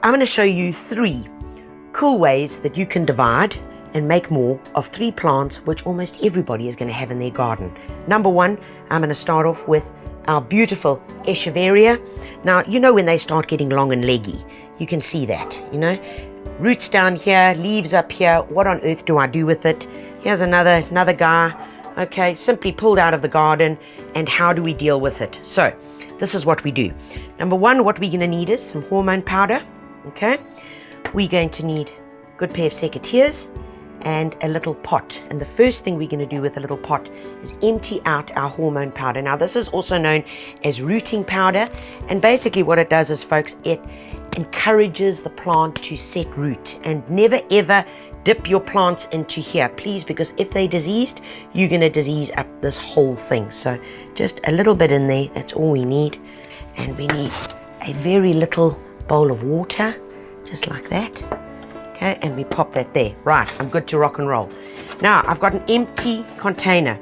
I'm going to show you 3 cool ways that you can divide and make more of 3 plants which almost everybody is going to have in their garden. Number 1, I'm going to start off with our beautiful Echeveria. Now, you know when they start getting long and leggy, you can see that, you know. Roots down here, leaves up here. What on earth do I do with it? Here's another guy. Okay, simply pulled out of the garden. And how do we deal with it? So, this is what we do. Number 1, what we're going to need is some hormone powder. Okay, we're going to need a good pair of secateurs and a little pot. And the first thing we're going to do with a little pot is empty out our hormone powder. Now, this is also known as rooting powder. And basically what it does is, folks, it encourages the plant to set root. And never ever dip your plants into here, please, because if they're diseased, you're going to disease up this whole thing. So just a little bit in there, that's all we need. And we need a very little bowl of water, just like that. Okay, and we pop that there. Right, I'm good to rock and roll. Now, I've got an empty container.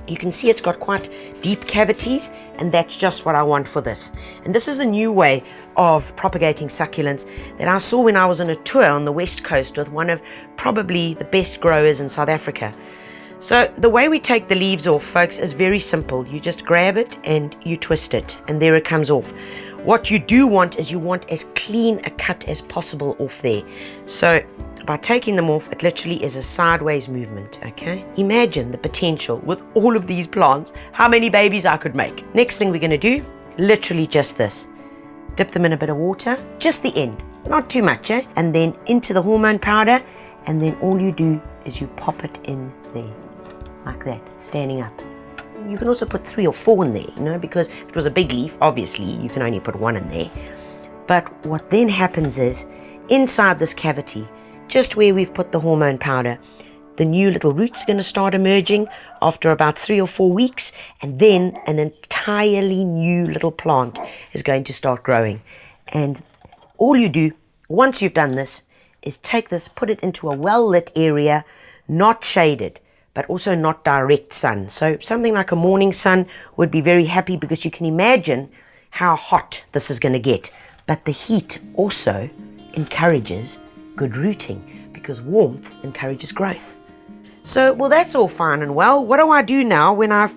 You can see it's got quite deep cavities, and that's just what I want for this. And this is a new way of propagating succulents that I saw when I was on a tour on the West Coast with one of probably the best growers in South Africa. So the way we take the leaves off, folks, is very simple. You just grab it and you twist it, and there it comes off. What you do want is you want as clean a cut as possible off there. So by taking them off, it literally is a sideways movement, okay? Imagine the potential with all of these plants, how many babies I could make. Next thing we're going to do, literally just this. Dip them in a bit of water, just the end, not too much, eh? And then into the hormone powder, and then all you do is you pop it in there, like that, standing up. You can also put 3 or 4 in there, you know, because if it was a big leaf, obviously you can only put 1 in there. But what then happens is, inside this cavity, just where we've put the hormone powder, the new little roots are going to start emerging after about 3 or 4 weeks, and then an entirely new little plant is going to start growing. And all you do, once you've done this, is take this, put it into a well-lit area, not shaded, but also not direct sun. So something like a morning sun would be very happy, because you can imagine how hot this is going to get. But the heat also encourages good rooting, because warmth encourages growth. So, well, that's all fine and well. What do I do now when I've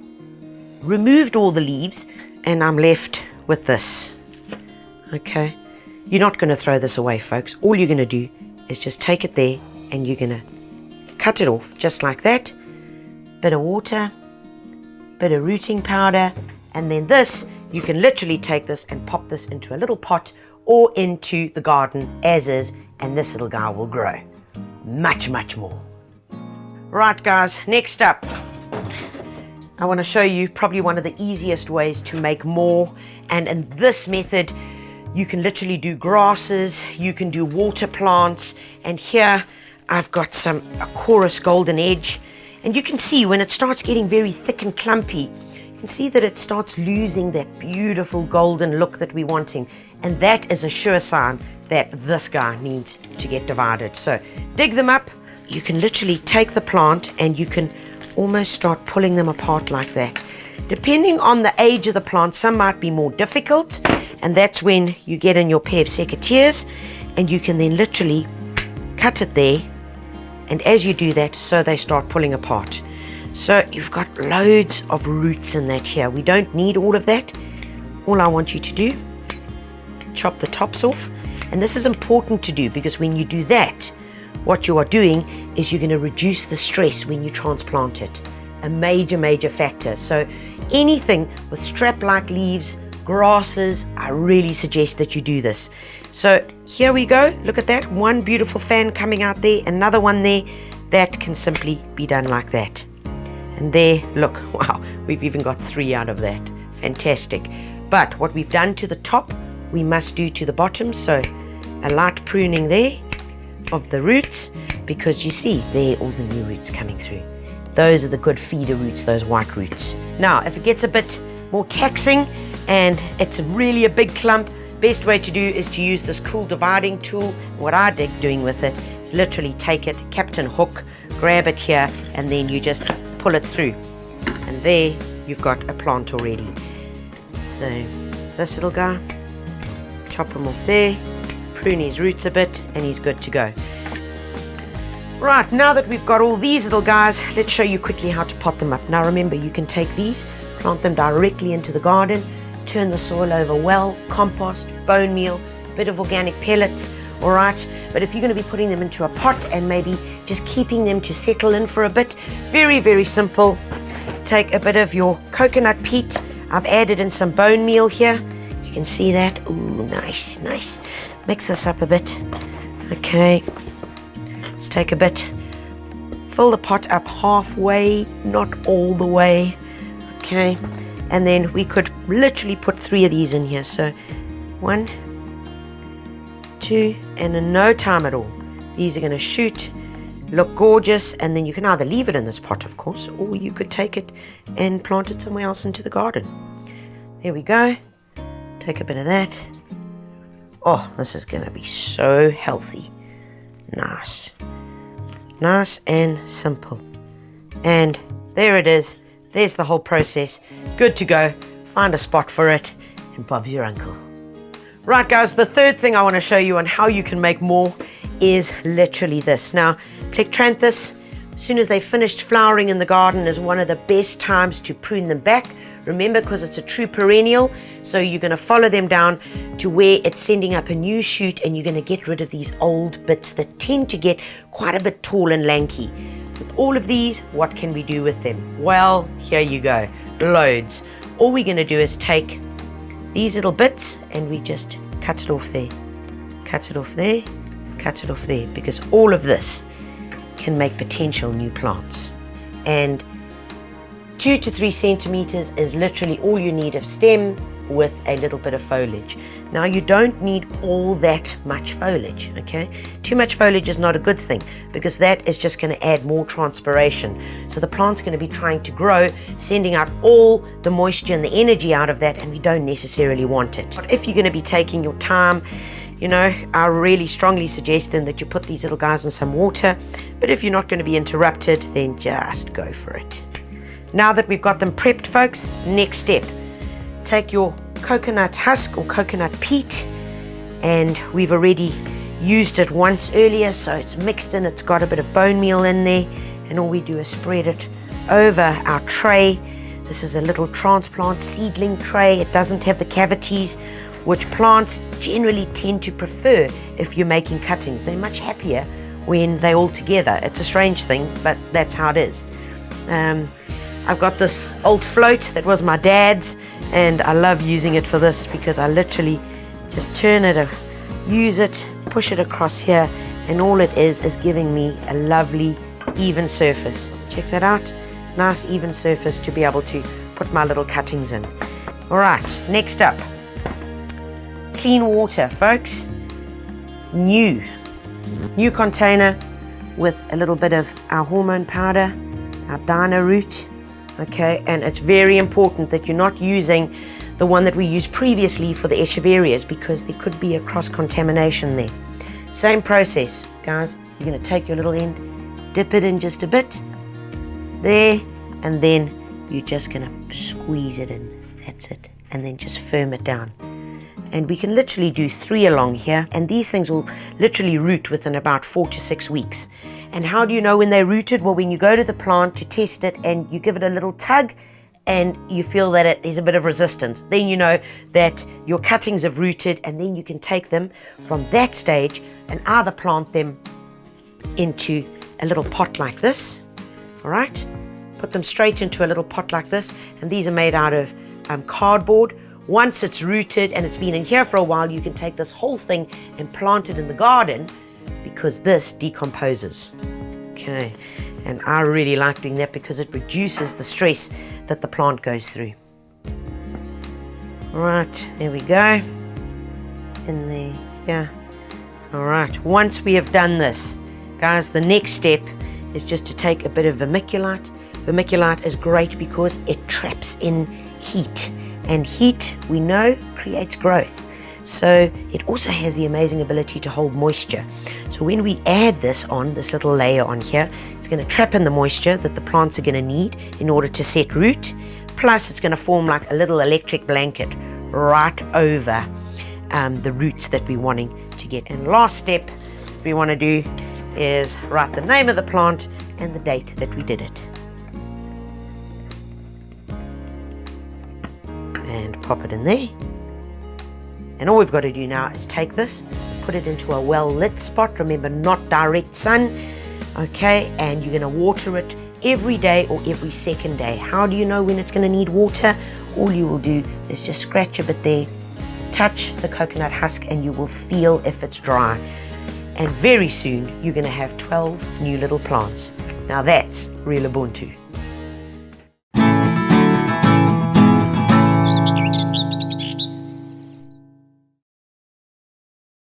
removed all the leaves and I'm left with this? Okay, you're not going to throw this away, folks. All you're going to do is just take it there and you're going to cut it off just like that. Bit of water, bit of rooting powder, and then this, you can literally take this and pop this into a little pot or into the garden as is, and this little guy will grow much, much more. Right, guys, next up, I want to show you probably one of the easiest ways to make more. And in this method, you can literally do grasses, you can do water plants, and here I've got some Acorus golden edge. And you can see when it starts getting very thick and clumpy, you can see that it starts losing that beautiful golden look that we're wanting. And that is a sure sign that this guy needs to get divided. So dig them up. You can literally take the plant and you can almost start pulling them apart like that. Depending on the age of the plant, some might be more difficult, and that's when you get in your pair of secateurs and you can then literally cut it there. And as you do that, so they start pulling apart. So you've got loads of roots in that here. We don't need all of that. All I want you to do, chop the tops off. And this is important to do, because when you do that, what you are doing is you're going to reduce the stress when you transplant it. A major, major factor. So anything with strap-like leaves, grasses, I really suggest that you do this. So here we go. Look at that. One beautiful fan coming out there. Another one there. That can simply be done like that. And there, look, wow, we've even got 3 out of that. Fantastic. But what we've done to the top, we must do to the bottom. So a light pruning there of the roots, because you see there all the new roots coming through. Those are the good feeder roots, those white roots. Now, if it gets a bit more taxing and it's really a big clump, best way to do is to use this cool dividing tool. What I dig doing with it is literally take it, Captain Hook, grab it here, and then you just pull it through. And there you've got a plant already. So this little guy, chop him off there, prune his roots a bit, and he's good to go. Right, now that we've got all these little guys, let's show you quickly how to pot them up. Now remember, you can take these, plant them directly into the garden, turn the soil over well, compost, bone meal, bit of organic pellets, all right? But if you're going to be putting them into a pot and maybe just keeping them to settle in for a bit, very, very simple. Take a bit of your coconut peat. I've added in some bone meal here. You can see that. Ooh, nice, nice. Mix this up a bit. Okay. Let's take a bit. Fill the pot up halfway, not all the way. Okay. And then we could literally put 3 of these in here. So 1, 2, and in no time at all, these are going to shoot, look gorgeous, and then you can either leave it in this pot, of course, or you could take it and plant it somewhere else into the garden. There we go. Take a bit of that. Oh, this is going to be so healthy. Nice. Nice and simple. And there it is. There's the whole process. Good to go. Find a spot for it, and Bob's your uncle. Right, guys, the third thing I want to show you on how you can make more is literally this. Now, Plectranthus, as soon as they finished flowering in the garden, is one of the best times to prune them back. Remember, because it's a true perennial, so you're going to follow them down to where it's sending up a new shoot, and you're going to get rid of these old bits that tend to get quite a bit tall and lanky. With all of these, what can we do with them? Well, here you go. Loads. All we're going to do is take these little bits and we just cut it off there. Cut it off there. Cut it off there. Because all of this can make potential new plants. And 2 to 3 centimeters is literally all you need of stem with a little bit of foliage. Now, you don't need all that much foliage, okay? Too much foliage is not a good thing, because that is just going to add more transpiration. So the plant's going to be trying to grow, sending out all the moisture and the energy out of that, and we don't necessarily want it. But if you're going to be taking your time, you know, I really strongly suggest then that you put these little guys in some water. But if you're not going to be interrupted, then just go for it. Now that we've got them prepped, folks, next step. Take your coconut husk or coconut peat, and we've already used it once earlier, so it's mixed in, it's got a bit of bone meal in there, and all we do is spread it over our tray. This is a little transplant seedling tray. It doesn't have the cavities, which plants generally tend to prefer if you're making cuttings. They're much happier when they're all together. It's a strange thing, but that's how it is. I've got this old float that was my dad's, and I love using it for this because I literally just turn it, use it, push it across here, and all it is giving me a lovely even surface. Check that out. Nice even surface to be able to put my little cuttings in. All right, next up, clean water, folks. New container with a little bit of our hormone powder, our dino root. Okay, and it's very important that you're not using the one that we used previously for the Echeverias, because there could be a cross-contamination there. Same process, guys. You're going to take your little end, dip it in just a bit there, and then you're just going to squeeze it in. That's it. And then just firm it down. And we can literally do 3 along here, and these things will literally root within about 4 to 6 weeks. And how do you know when they're rooted? Well, when you go to the plant to test it and you give it a little tug and you feel that there's a bit of resistance, then you know that your cuttings have rooted, and then you can take them from that stage and either plant them into a little pot like this, all right? Put them straight into a little pot like this, and these are made out of cardboard. Once it's rooted and it's been in here for a while, you can take this whole thing and plant it in the garden, because this decomposes. Okay, and I really like doing that because it reduces the stress that the plant goes through. All right, there we go. In there, yeah. All right, once we have done this, guys, the next step is just to take a bit of vermiculite. Vermiculite is great because it traps in heat, and heat, we know, creates growth. So it also has the amazing ability to hold moisture. So when we add this on, this little layer on here, it's going to trap in the moisture that the plants are going to need in order to set root. Plus, it's going to form like a little electric blanket right over the roots that we're wanting to get. And last step we want to do is write the name of the plant and the date that we did it. And pop it in there. And all we've got to do now is take this, put it into a well-lit spot. Remember, not direct sun. Okay, and you're going to water it every day or every second day. How do you know when it's going to need water? All you will do is just scratch a bit there, touch the coconut husk, and you will feel if it's dry. And very soon you're going to have 12 new little plants. Now that's real Ubuntu.